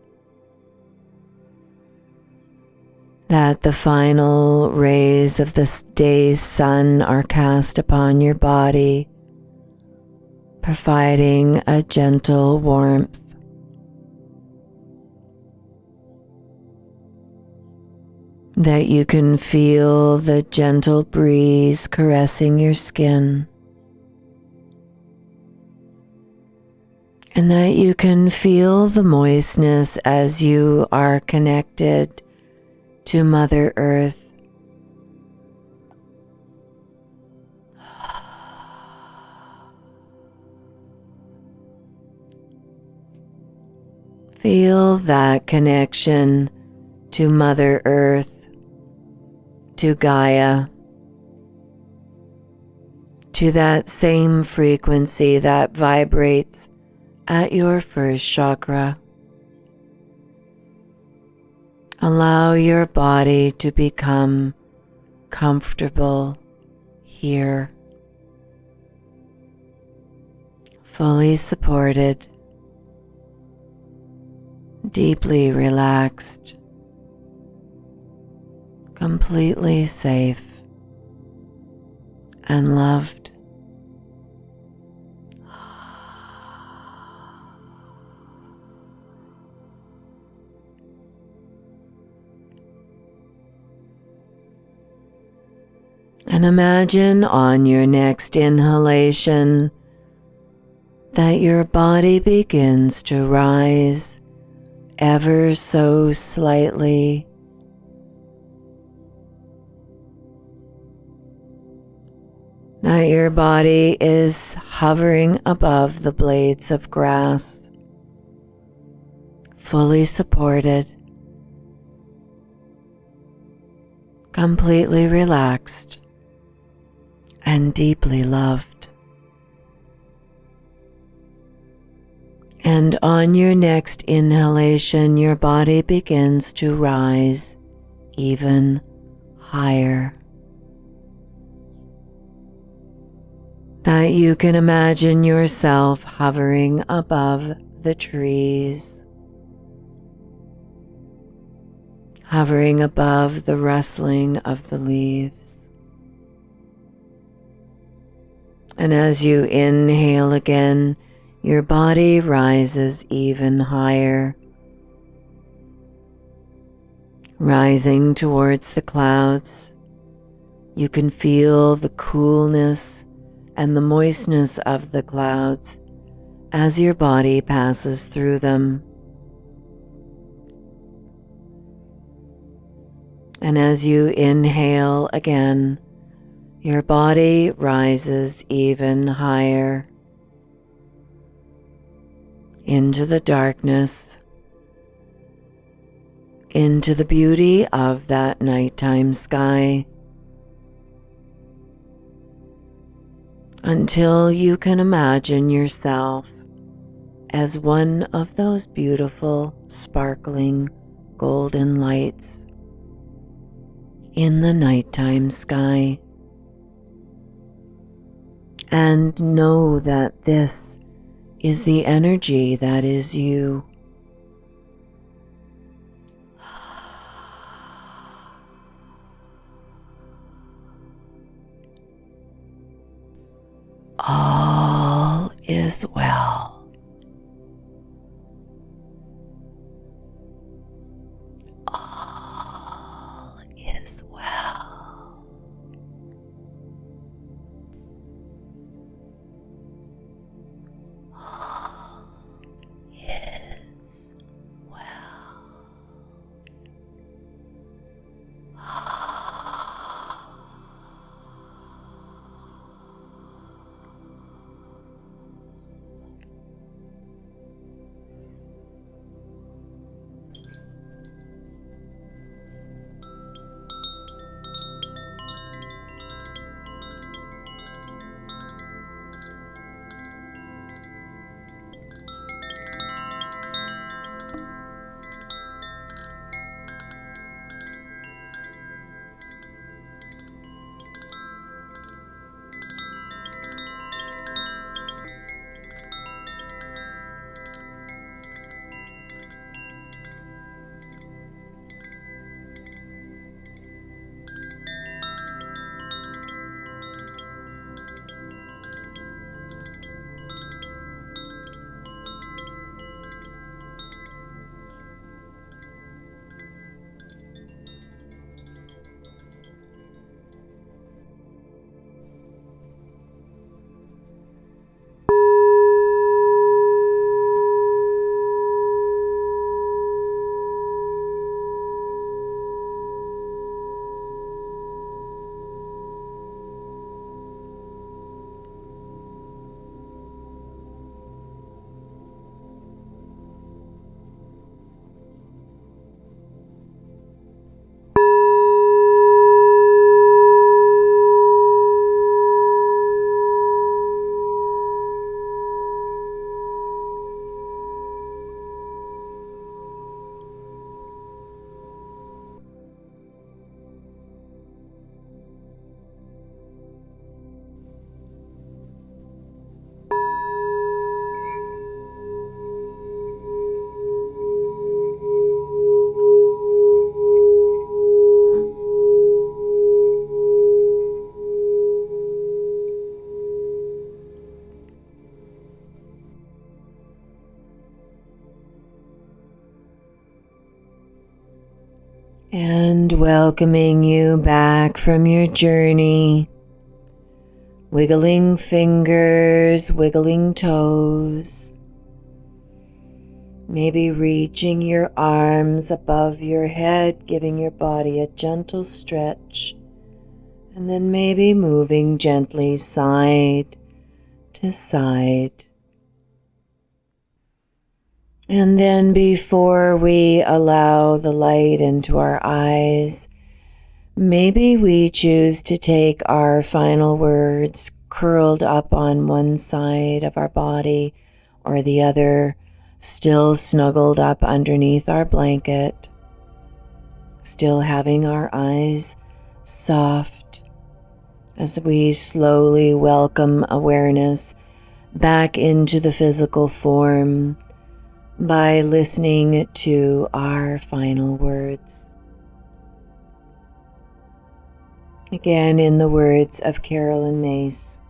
Speaker 1: that the final rays of this day's sun are cast upon your body, providing a gentle warmth. That you can feel the gentle breeze caressing your skin. And that you can feel the moistness as you are connected to Mother Earth. Feel that connection to Mother Earth, to Gaia, to that same frequency that vibrates at your first chakra. Allow your body to become comfortable here, fully supported, deeply relaxed, completely safe and loved. And imagine on your next inhalation that your body begins to rise ever so slightly. That your body is hovering above the blades of grass, fully supported, completely relaxed, and deeply loved. And on your next inhalation, your body begins to rise even higher. That you can imagine yourself hovering above the trees, hovering above the rustling of the leaves. And as you inhale again, your body rises even higher, rising towards the clouds. You can feel the coolness and the moistness of the clouds as your body passes through them. And as you inhale again, your body rises even higher into the darkness, into the beauty of that nighttime sky, until you can imagine yourself as one of those beautiful, sparkling, golden lights in the nighttime sky. And know that this is the energy that is you. All is well. All is well. All is well. And welcoming you back from your journey. Wiggling fingers, wiggling toes. Maybe reaching your arms above your head, giving your body a gentle stretch. And then maybe moving gently side to side. And then before we allow the light into our eyes, maybe we choose to take our final words curled up on one side of our body or the other, still snuggled up underneath our blanket, still having our eyes soft as we slowly welcome awareness back into the physical form by listening to our final words. Again, in the words of Carolyn Mace,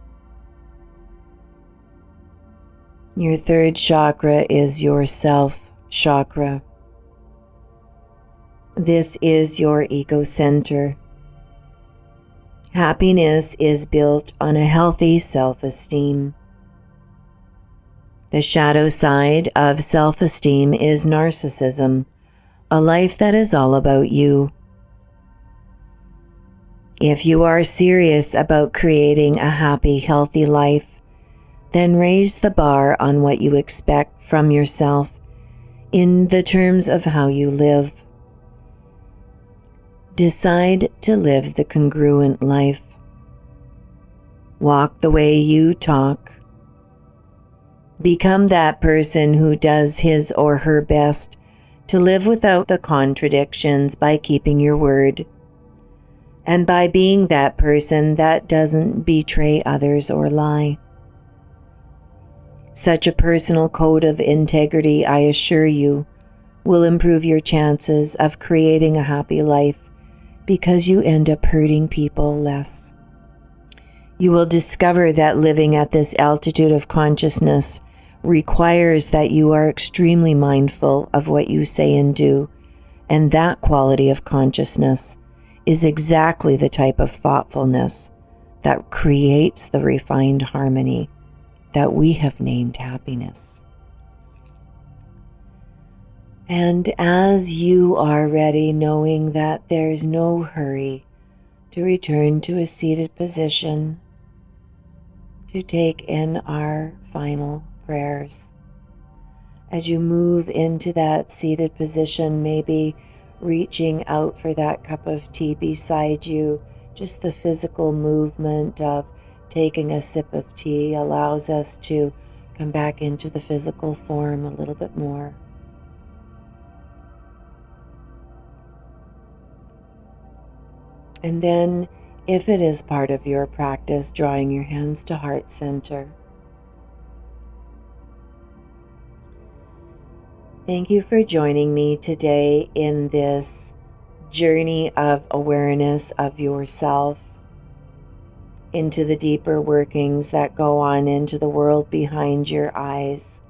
Speaker 1: your third chakra is your self chakra. This is your ego center. Happiness is built on a healthy self-esteem. The shadow side of self-esteem is narcissism, a life that is all about you. If you are serious about creating a happy, healthy life, then raise the bar on what you expect from yourself in the terms of how you live. Decide to live the congruent life. Walk the way you talk. Become that person who does his or her best to live without the contradictions by keeping your word, and by being that person that doesn't betray others or lie. Such a personal code of integrity, I assure you, will improve your chances of creating a happy life because you end up hurting people less. You will discover that living at this altitude of consciousness requires that you are extremely mindful of what you say and do, and that quality of consciousness is exactly the type of thoughtfulness that creates the refined harmony that we have named happiness. And as you are ready, knowing that there's no hurry to return to a seated position, to take in our final prayers. As you move into that seated position, maybe reaching out for that cup of tea beside you, just the physical movement of taking a sip of tea allows us to come back into the physical form a little bit more. And then, if it is part of your practice, drawing your hands to heart center. Thank you for joining me today in this journey of awareness of yourself into the deeper workings that go on into the world behind your eyes.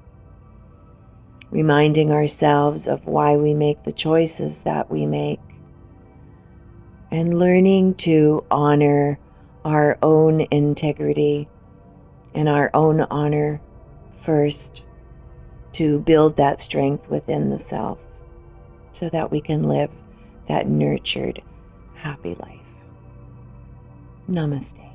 Speaker 1: Reminding ourselves of why we make the choices that we make. And learning to honor our own integrity and our own honor first, to build that strength within the self so that we can live that nurtured, happy life. Namaste.